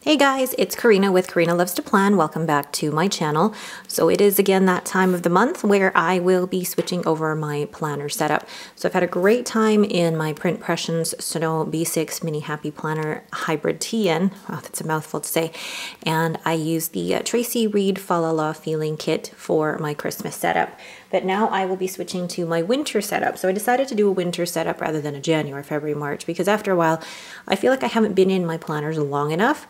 Hey guys, it's Karina with Karina Loves to Plan. Welcome back to my channel. So it is again that time of the month where I will be switching over my planner setup. So I've had a great time in my Print Pressions Snow B6 Mini Happy Planner Hybrid TN. Oh, that's a mouthful to say. And I used the Tracy Reed Fa La La Feeling Kit for my Christmas setup. But now I will be switching to my winter setup. So I decided to do a winter setup rather than a January, February, March, because after a while, I feel like I haven't been in my planners long enough.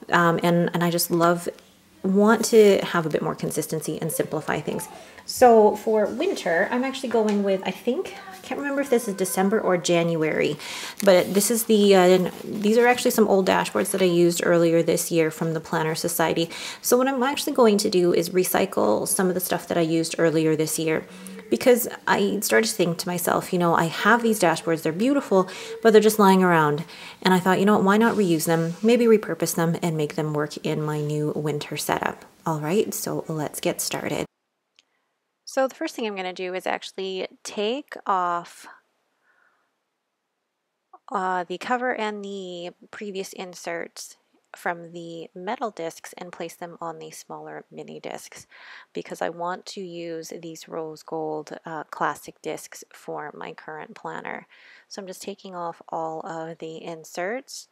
And I just want to have a bit more consistency and simplify things. So for winter, I'm actually going with, I can't remember if this is December or January, but this is these are actually some old dashboards that I used earlier this year from the Planner Society. So what I'm actually going to do is recycle some of the stuff that I used earlier this year, because I started to think to myself, I have these dashboards, they're beautiful, but they're just lying around. And I thought, why not reuse them, maybe repurpose them and make them work in my new winter setup. All right, so let's get started. So the first thing I'm going to do is actually take off the cover and the previous inserts from the metal discs and place them on the smaller mini discs, because I want to use these rose gold classic discs for my current planner. So I'm just taking off all of the inserts,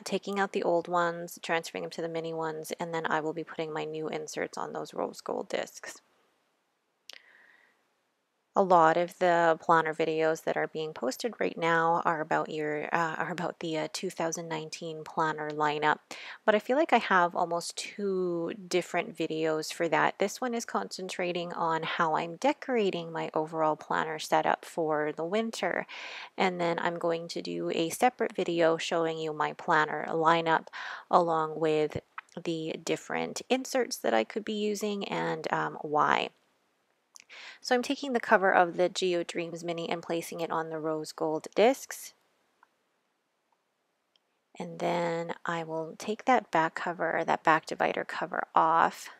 taking out the old ones, transferring them to the mini ones, and then I will be putting my new inserts on those rose gold discs. A lot of the planner videos that are being posted right now are about the 2019 planner lineup, but I feel like I have almost two different videos for that. This one is concentrating on how I'm decorating my overall planner setup for the winter, and then I'm going to do a separate video showing you my planner lineup along with the different inserts that I could be using and why. So I'm taking the cover of the Geo Dreams Mini and placing it on the rose gold discs. And then I will take that back cover, that back divider cover off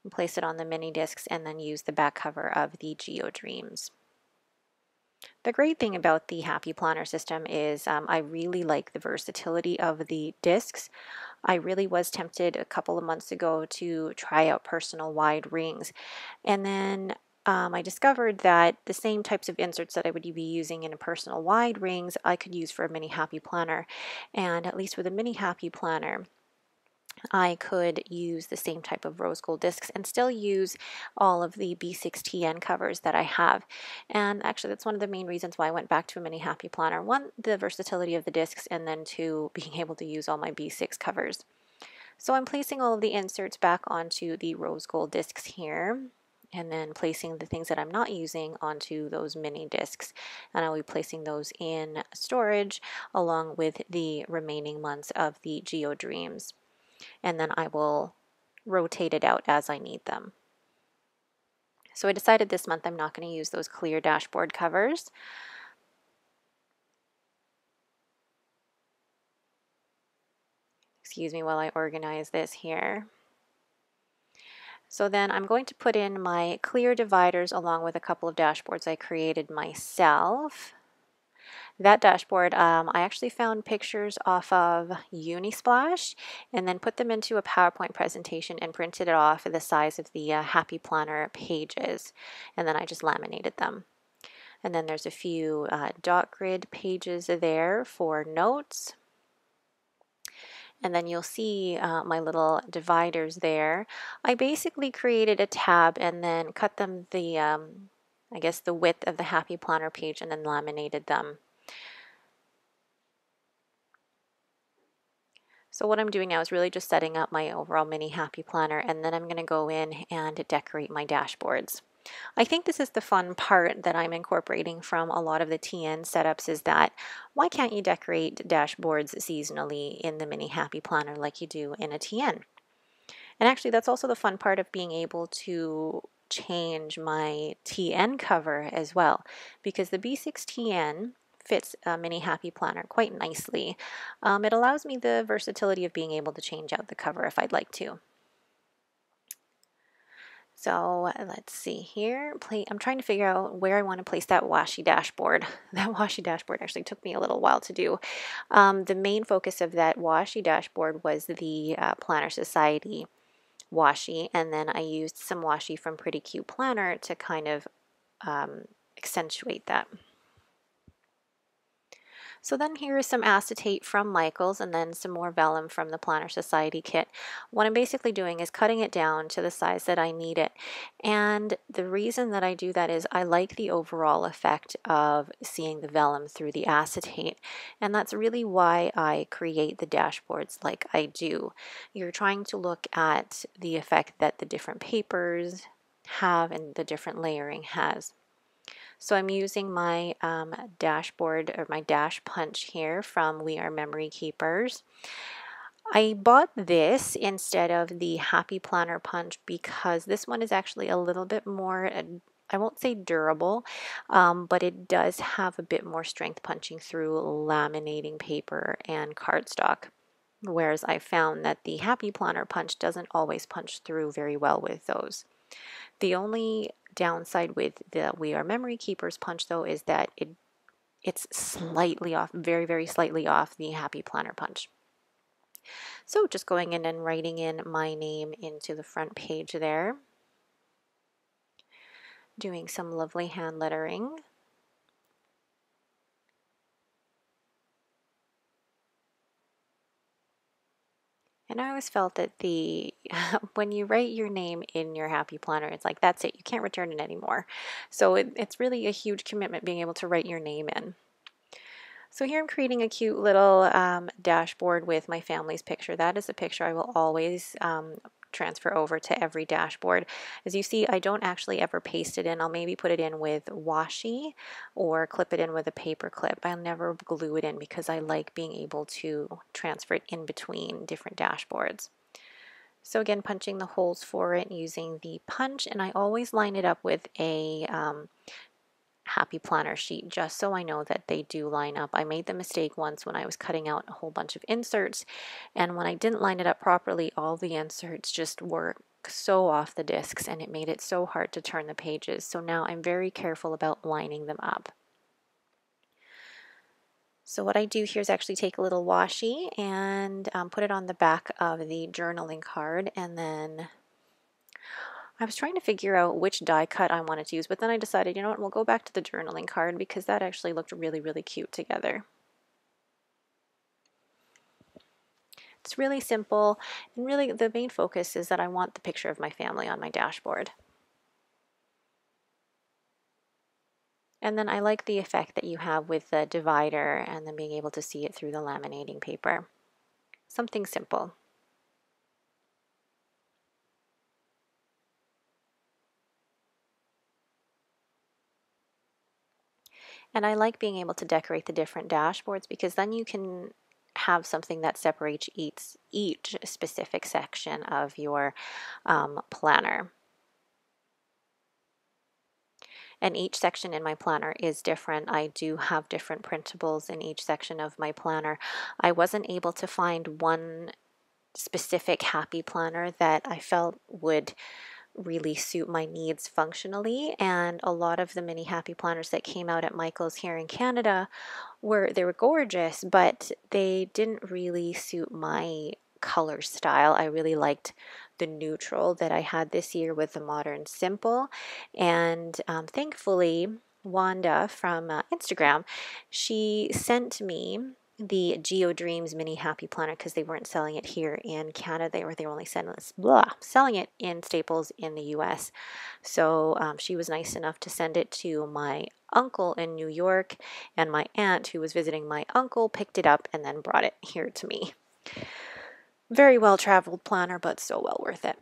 and place it on the mini discs, and then use the back cover of the Geo Dreams. The great thing about the Happy Planner system is I really like the versatility of the discs. I really was tempted a couple of months ago to try out personal wide rings, and then I discovered that the same types of inserts that I would be using in a personal wide rings I could use for a mini Happy Planner, and at least with a mini Happy Planner I could use the same type of rose gold discs and still use all of the B6TN covers that I have. And actually that's one of the main reasons why I went back to a mini Happy Planner. One, the versatility of the discs, and then two, being able to use all my B6 covers. So I'm placing all of the inserts back onto the rose gold discs here, and then placing the things that I'm not using onto those mini discs. And I'll be placing those in storage along with the remaining months of the Geo Dreams. And then I will rotate it out as I need them. So I decided this month I'm not going to use those clear dashboard covers. Excuse me while I organize this here. So then I'm going to put in my clear dividers along with a couple of dashboards I created myself. That dashboard, I actually found pictures off of Unisplash and then put them into a PowerPoint presentation and printed it off the size of the Happy Planner pages, and then I just laminated them. And then there's a few dot grid pages there for notes. And then you'll see my little dividers there. I basically created a tab and then cut them I guess the width of the Happy Planner page and then laminated them. So what I'm doing now is really just setting up my overall mini Happy Planner, and then I'm going to go in and decorate my dashboards. I think this is the fun part that I'm incorporating from a lot of the TN setups, is that why can't you decorate dashboards seasonally in the mini Happy Planner like you do in a TN? And actually that's also the fun part of being able to change my TN cover as well, because the B6TN fits a mini Happy Planner quite nicely. It allows me the versatility of being able to change out the cover if I'd like to. So let's see here. I'm trying to figure out where I want to place that washi dashboard. That washi dashboard actually took me a little while to do. The main focus of that washi dashboard was the Planner Society washi, and then I used some washi from Pretty Cute Planner to kind of accentuate that. So then here is some acetate from Michaels and then some more vellum from the Planner Society kit. What I'm basically doing is cutting it down to the size that I need it. And the reason that I do that is I like the overall effect of seeing the vellum through the acetate. And that's really why I create the dashboards like I do. You're trying to look at the effect that the different papers have and the different layering has. So I'm using my dashboard or my dash punch here from We Are Memory Keepers. I bought this instead of the Happy Planner punch because this one is actually a little bit more, I won't say durable, but it does have a bit more strength punching through laminating paper and cardstock. Whereas I found that the Happy Planner punch doesn't always punch through very well with those. The only downside with the We Are Memory Keepers punch though is that it's slightly off, very, very slightly off the Happy Planner punch. So just going in and writing in my name into the front page there. Doing some lovely hand lettering. And I always felt that when you write your name in your Happy Planner, it's like, that's it, you can't return it anymore. So it's really a huge commitment being able to write your name in. So here I'm creating a cute little dashboard with my family's picture. That is a picture I will always transfer over to every dashboard. As you see, I don't actually ever paste it in. I'll maybe put it in with washi or clip it in with a paper clip. I'll never glue it in because I like being able to transfer it in between different dashboards. So again, punching the holes for it using the punch, and I always line it up with a Happy Planner sheet just so I know that they do line up. I made the mistake once when I was cutting out a whole bunch of inserts, and when I didn't line it up properly, all the inserts just were so off the discs and it made it so hard to turn the pages. So now I'm very careful about lining them up. So what I do here is actually take a little washi and put it on the back of the journaling card, and then I was trying to figure out which die cut I wanted to use, but then I decided, you know what, we'll go back to the journaling card because that actually looked really, really cute together. It's really simple, and really the main focus is that I want the picture of my family on my dashboard. And then I like the effect that you have with the divider and then being able to see it through the laminating paper. Something simple. And I like being able to decorate the different dashboards because then you can have something that separates each specific section of your planner. And each section in my planner is different. I do have different printables in each section of my planner. I wasn't able to find one specific happy planner that I felt would really suit my needs functionally, and a lot of the mini happy planners that came out at Michael's here in Canada were gorgeous, but they didn't really suit my color style. I really liked the neutral that I had this year with the modern simple, and thankfully Wanda from Instagram, she sent me the Geo Dreams Mini Happy Planner because they weren't selling it here in Canada. They were only selling it in Staples in the US. So she was nice enough to send it to my uncle in New York, and my aunt who was visiting my uncle picked it up and then brought it here to me. Very well traveled planner, but so well worth it.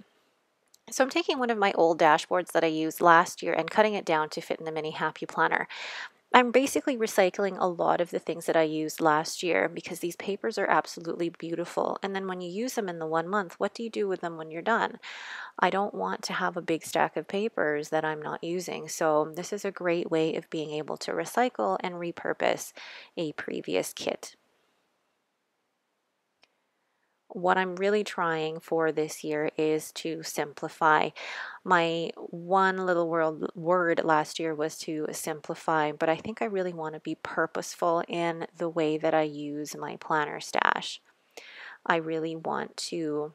So I'm taking one of my old dashboards that I used last year and cutting it down to fit in the Mini Happy Planner. I'm basically recycling a lot of the things that I used last year because these papers are absolutely beautiful. And then when you use them in the 1 month, what do you do with them when you're done? I don't want to have a big stack of papers that I'm not using. So this is a great way of being able to recycle and repurpose a previous kit. what I'm really trying for this year is to simplify. My one little word last year was to simplify, but I think I really want to be purposeful in the way that I use my planner stash. I really want to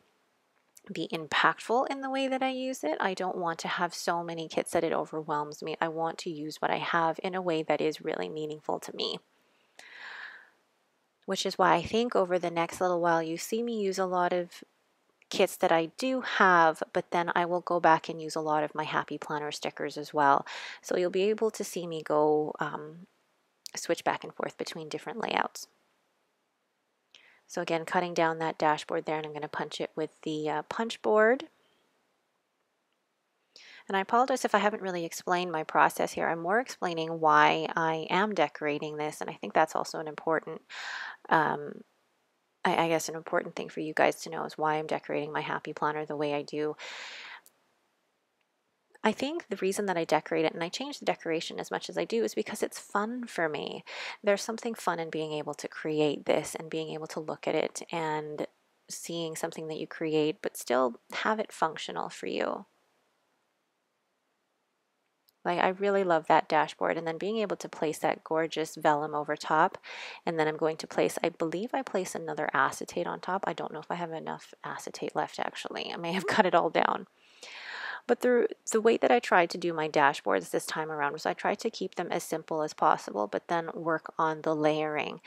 be impactful in the way that I use it. I don't want to have so many kits that it overwhelms me. I want to use what I have in a way that is really meaningful to me. Which is why I think over the next little while you see me use a lot of kits that I do have, but then I will go back and use a lot of my Happy Planner stickers as well. So you'll be able to see me go switch back and forth between different layouts. So again, cutting down that dashboard there, and I'm going to punch it with the punch board. And I apologize if I haven't really explained my process here. I'm more explaining why I am decorating this, and I think that's also an important I guess an important thing for you guys to know is why I'm decorating my Happy Planner the way I do. I think the reason that I decorate it and I change the decoration as much as I do is because it's fun for me. There's something fun in being able to create this and being able to look at it and seeing something that you create but still have it functional for you. Like, I really love that dashboard, and then being able to place that gorgeous vellum over top, and then I'm going to place, I believe I place another acetate on top. I don't know if I have enough acetate left actually. I may have cut it all down. But the way that I tried to do my dashboards this time around was I tried to keep them as simple as possible, but then work on the layering.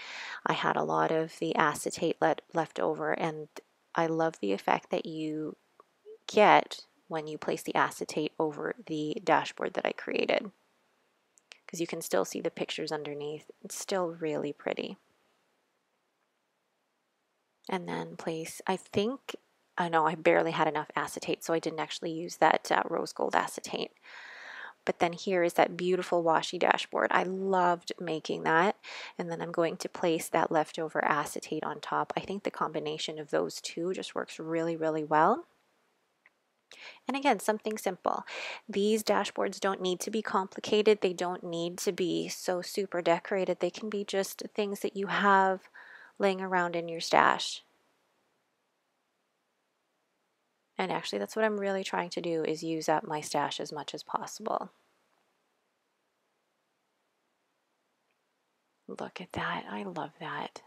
I had a lot of the acetate left over, and I love the effect that you get when you place the acetate over the dashboard that I created, because you can still see the pictures underneath. It's still really pretty. And then place, I know I barely had enough acetate, so I didn't actually use that rose gold acetate. But then here is that beautiful washi dashboard. I loved making that. And then I'm going to place that leftover acetate on top. I think the combination of those two just works really, really well. And again, something simple. These dashboards don't need to be complicated. They don't need to be so super decorated. They can be just things that you have laying around in your stash. And actually, that's what I'm really trying to do, is use up my stash as much as possible. Look at that. I love that.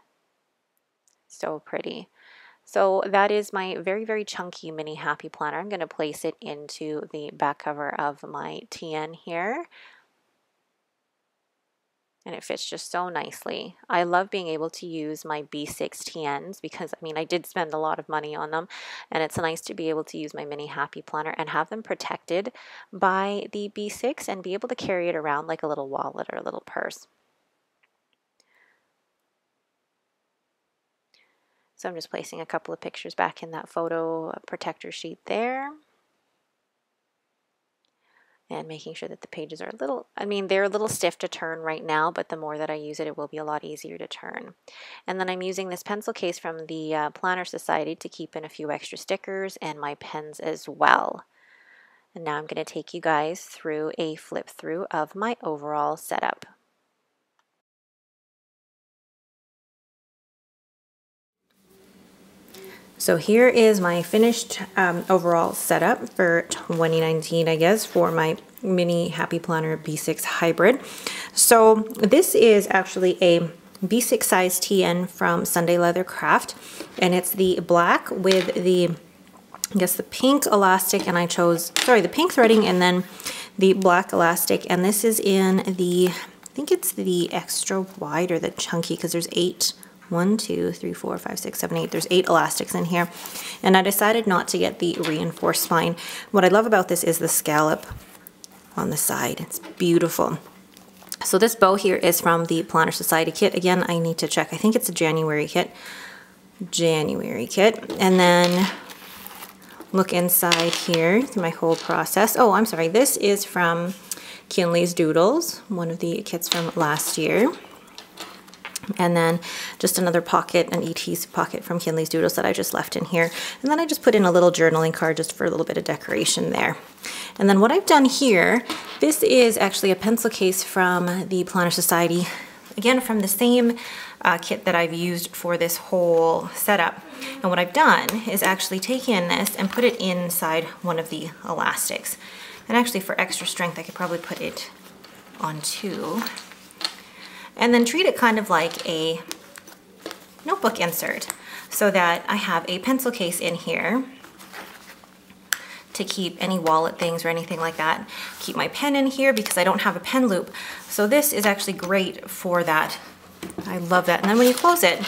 So pretty. So that is my very, very chunky mini Happy Planner. I'm going to place it into the back cover of my TN here. And it fits just so nicely. I love being able to use my B6 TNs because, I mean, I did spend a lot of money on them. And it's nice to be able to use my mini Happy Planner and have them protected by the B6 and be able to carry it around like a little wallet or a little purse. So I'm just placing a couple of pictures back in that photo protector sheet there. And making sure that the pages are a little, I mean, they're a little stiff to turn right now, but the more that I use it, it will be a lot easier to turn. And then I'm using this pencil case from the Planner Society to keep in a few extra stickers and my pens as well. And now I'm going to take you guys through a flip through of my overall setup. So here is my finished overall setup for 2019, I guess, for my mini Happy Planner B6 Hybrid. So this is actually a B6 size TN from Sunday Leather Craft, and it's the black with the, I guess, the pink elastic, and I chose, sorry, the pink threading and then the black elastic, and this is in the, I think it's the extra wide or the chunky, because there's 8. 1, 2, 3, 4, 5, 6, 7, 8. There's 8 elastics in here. And I decided not to get the reinforced spine. What I love about this is the scallop on the side. It's beautiful. So this bow here is from the Planner Society kit. Again, I need to check. I think it's a January kit. And then look inside here through my whole process. Oh, I'm sorry. This is from Kinley's Doodles, one of the kits from last year. And then just another pocket, an ET's pocket from Kinley's Doodles that I just left in here. And then I just put in a little journaling card just for a little bit of decoration there. And then what I've done here, this is actually a pencil case from the Planner Society again, from the same kit that I've used for this whole setup. And what I've done is actually taken this and put it inside one of the elastics. And actually for extra strength, I could probably put it on two. And then treat it kind of like a notebook insert, so that I have a pencil case in here to keep any wallet things or anything like that. Keep my pen in here because I don't have a pen loop. So this is actually great for that. I love that. And then when you close it,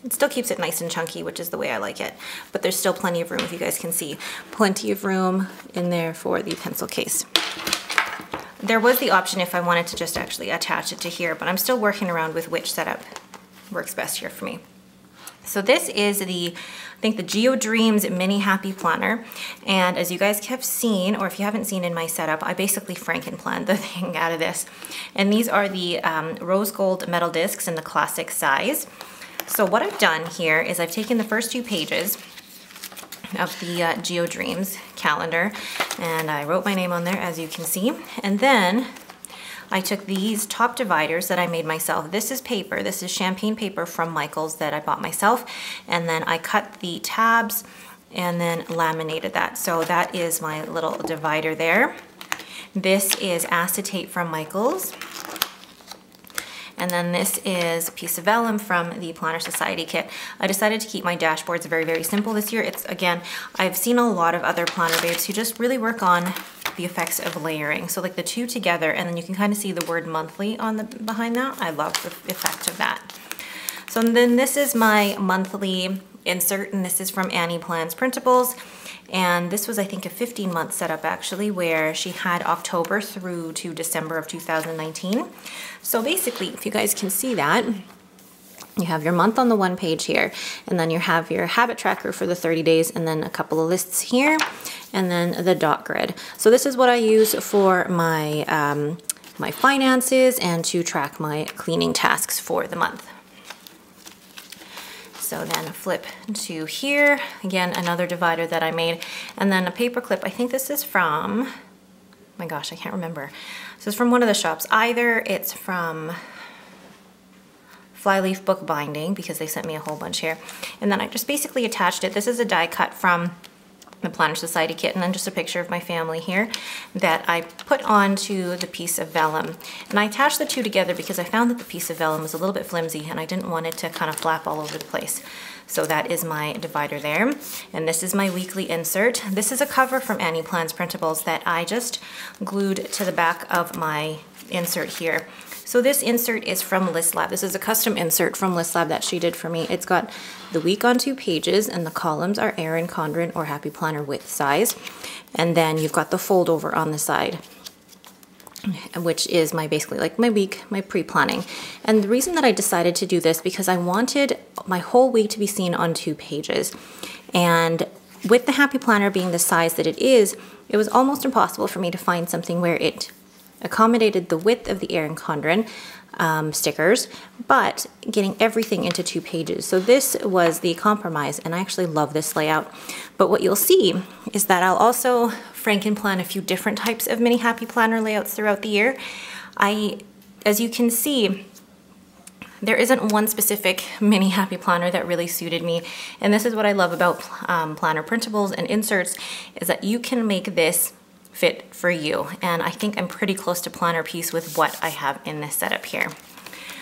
it still keeps it nice and chunky, which is the way I like it. But there's still plenty of room, if you guys can see. Plenty of room in there for the pencil case. There was the option if I wanted to just actually attach it to here, but I'm still working around with which setup works best here for me. So this is I think the Geo Dreams Mini Happy Planner. And as you guys have seen, or if you haven't seen in my setup, I basically Franken-planned the thing out of this. And these are the rose gold metal discs in the classic size. So what I've done here is I've taken the first 2 pages of the Geo Dreams calendar, and I wrote my name on there, as you can see. And then I took these top dividers that I made myself. This is paper. This is champagne paper from Michaels that I bought myself. And then I cut the tabs and then laminated that. So that is my little divider there. This is acetate from Michaels. And then this is a piece of vellum from the Planner Society kit. I decided to keep my dashboards very, very simple this year. It's, again, I've seen a lot of other planner babes who just really work on the effects of layering. So like the 2 together, and then you can kind of see the word monthly on the behind that. I love the effect of that. So then this is my monthly insert, and this is from Annie Plans Printables. And this was, I think, a 15-month setup actually, where she had October through to December of 2019. So basically, if you guys can see that, you have your month on the 1 page here, and then you have your habit tracker for the 30 days, and then a couple of lists here, and then the dot grid. So this is what I use for my, my finances and to track my cleaning tasks for the month. So then flip to here, again, another divider that I made, and then a paper clip. I think this is from, oh my gosh, I can't remember. This is from one of the shops. Either it's from Flyleaf Bookbinding, because they sent me a whole bunch here. And then I just basically attached it. This is a die cut from the Planner Society kit, and then just a picture of my family here that I put onto the piece of vellum. And I attached the 2 together because I found that the piece of vellum was a little bit flimsy and I didn't want it to kind of flap all over the place. So that is my divider there. And this is my weekly insert. This is a cover from Annie Plans Printables that I just glued to the back of my insert here. So this insert is from ListLab. This is a custom insert from ListLab that she did for me. It's got the week on 2 pages, and the columns are Erin Condren or Happy Planner width size. And then you've got the fold over on the side, which is my basically like my week, my pre-planning. And the reason that I decided to do this, because I wanted my whole week to be seen on 2 pages. And with the Happy Planner being the size that it was almost impossible for me to find something where it accommodated the width of the Erin Condren stickers, but getting everything into 2 pages. So this was the compromise, and I actually love this layout. But what you'll see is that I'll also Franken-plan a few different types of mini Happy Planner layouts throughout the year. As you can see, there isn't one specific mini Happy Planner that really suited me. And this is what I love about Planner Printables and inserts, is that you can make this fit for you. And I think I'm pretty close to planner piece with what I have in this setup here.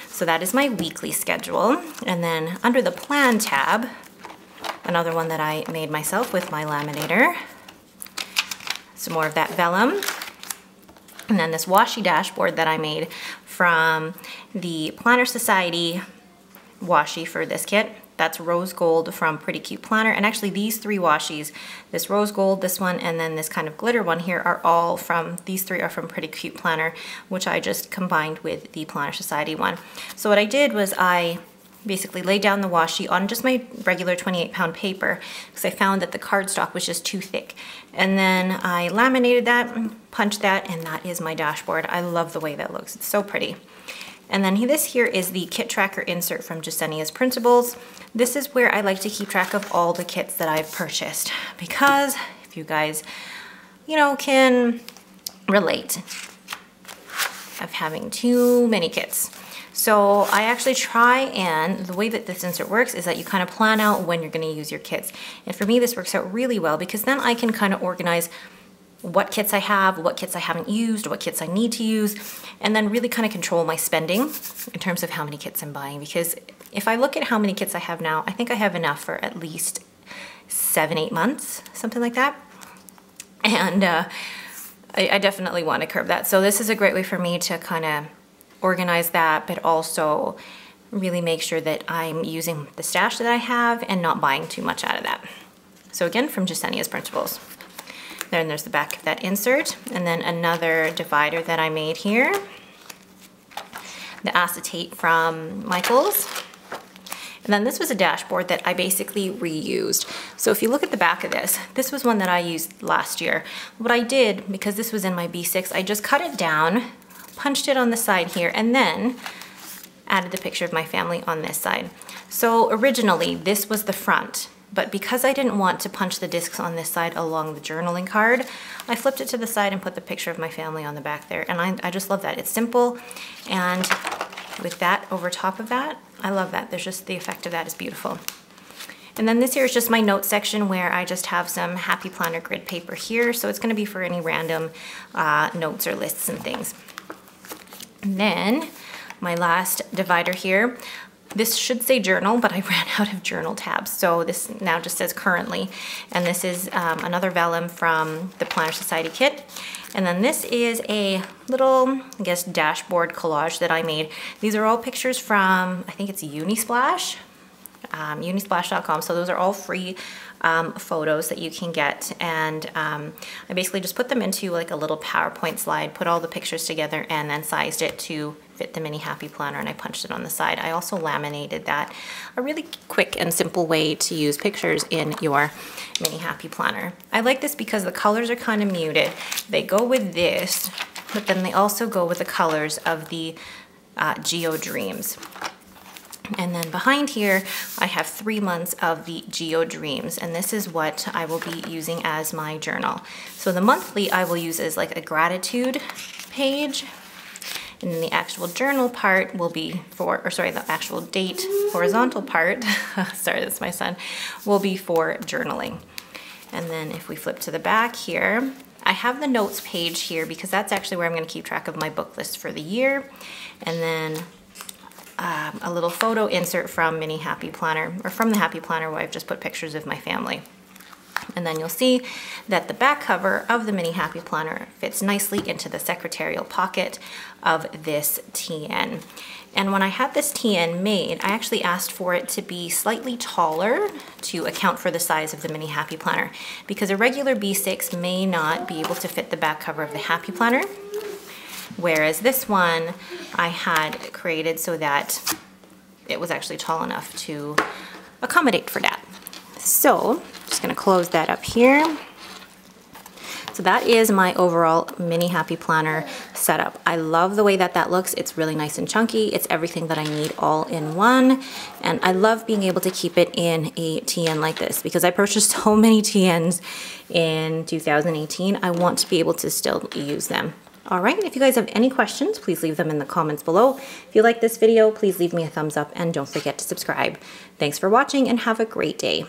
So that is my weekly schedule. And then under the plan tab, another one that I made myself with my laminator, some more of that vellum. And then this washi dashboard that I made from the Planner Society washi for this kit. That's rose gold from Pretty Cute Planner. And actually these 3 washies, this rose gold, this one, and then this kind of glitter one here are all from, these 3 are from Pretty Cute Planner, which I just combined with the Planner Society one. So what I did was I basically laid down the washi on just my regular 28-pound paper because I found that the cardstock was just too thick. And then I laminated that, punched that, and that is my dashboard. I love the way that looks. It's so pretty. And then this here is the kit tracker insert from Jasenia's Printables. This is where I like to keep track of all the kits that I've purchased, because if you guys, you know, can relate, of having too many kits. So I actually try, and the way that this insert works is that you kind of plan out when you're going to use your kits. And for me, this works out really well because then I can kind of organize what kits I have, what kits I haven't used, what kits I need to use, and then really kind of control my spending in terms of how many kits I'm buying. Because if I look at how many kits I have now, I think I have enough for at least 7-8 months, something like that. And I definitely want to curb that. So this is a great way for me to kind of organize that, but also really make sure that I'm using the stash that I have and not buying too much out of that. So again, from Jasenia's Principles. Then there's the back of that insert, and then another divider that I made here. The acetate from Michaels. And then this was a dashboard that I basically reused. So if you look at the back of this, this was one that I used last year. What I did, because this was in my B6, I just cut it down, punched it on the side here, and then added the picture of my family on this side. So originally this was the front, but because I didn't want to punch the discs on this side along the journaling card, I flipped it to the side and put the picture of my family on the back there. And I just love that. It's simple, and with that over top of that, I love that. There's just the effect of that is beautiful. And then this here is just my notes section where I just have some Happy Planner grid paper here. So it's going to be for any random notes or lists and things. And then my last divider here, this should say journal, but I ran out of journal tabs. So this now just says currently. And this is another vellum from the Planner Society kit. And then this is a little, I guess, dashboard collage that I made. These are all pictures from, I think it's Unisplash, unisplash.com. So those are all free photos that you can get. And I basically just put them into like a little PowerPoint slide, put all the pictures together, and then sized it to fit the mini Happy Planner, and I punched it on the side. I also laminated that. A really quick and simple way to use pictures in your mini Happy Planner. I like this because the colors are kind of muted. They go with this, but then they also go with the colors of the Geo Dreams. And then behind here, I have 3 months of the Geo Dreams, and this is what I will be using as my journal. So the monthly I will use as like a gratitude page, and then the actual journal part will be for, or sorry, the actual date horizontal part, sorry, that's my son, will be for journaling. And then if we flip to the back here, I have the notes page here because that's actually where I'm going to keep track of my book list for the year. And then a little photo insert from Mini Happy Planner, or from the Happy Planner, where I've just put pictures of my family. And then you'll see that the back cover of the Mini Happy Planner fits nicely into the secretarial pocket of this TN. And when I had this TN made, I actually asked for it to be slightly taller to account for the size of the Mini Happy Planner, because a regular B6 may not be able to fit the back cover of the Happy Planner, whereas this one I had created so that it was actually tall enough to accommodate for that. So just going to close that up here. So that is my overall Mini Happy Planner setup. I love the way that that looks. It's really nice and chunky. It's everything that I need all in one. And I love being able to keep it in a TN like this because I purchased so many TNs in 2018. I want to be able to still use them. All right, if you guys have any questions, please leave them in the comments below. If you like this video, please leave me a thumbs up and don't forget to subscribe. Thanks for watching and have a great day.